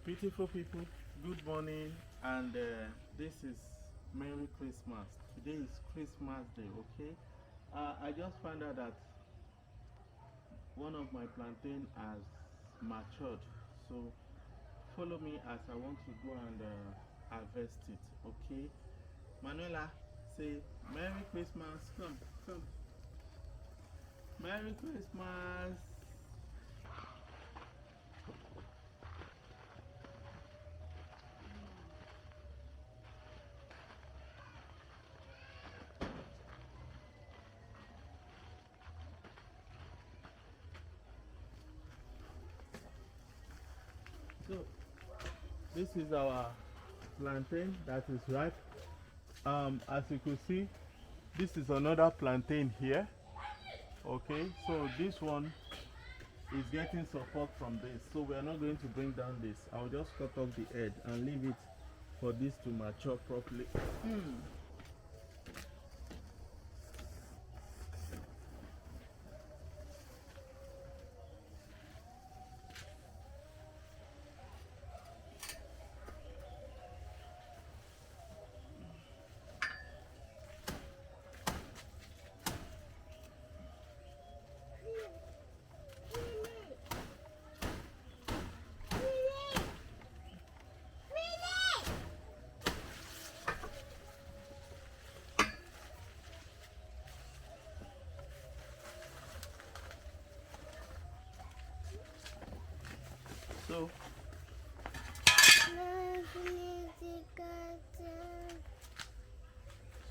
Beautiful people, good morning, and this is Merry Christmas. Today is Christmas Day, okay? I just found out that one of my plantain has matured, so follow me as I want to go and harvest it, okay? Manuela, say Merry Christmas. Come, come. Merry Christmas. So this is our plantain that is ripe. As you could see, this is another plantain here. Okay, so this one is getting support from this, so we are not going to bring down this. I'll just cut off the head and leave it for this to mature properly.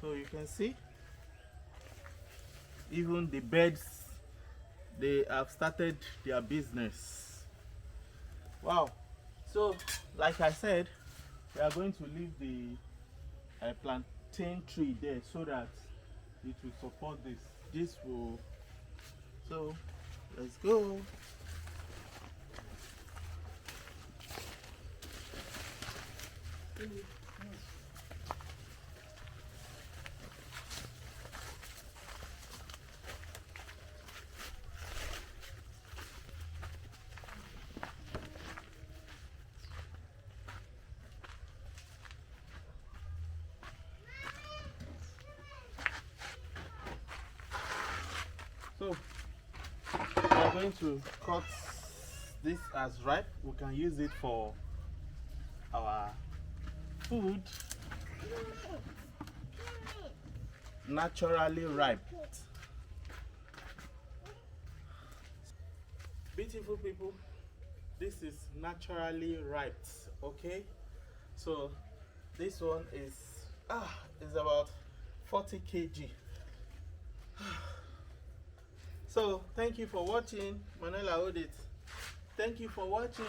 So you can see even the birds, they have started their business. Wow. So like I said, we are going to leave the plantain tree there so that it will support this will. So let's go. So we are going to cut this as ripe. We can use it for our food. Naturally ripe. Beautiful people, this is naturally ripe. Okay, so this one is about 40 kg. So thank you for watching. Manuela, hold it. Thank you for watching.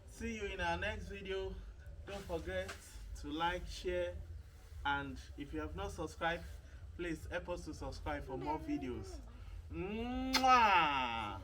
See you in our next video. Don't forget to like, share, and if you have not subscribed, please help us to subscribe for more videos. Mwah!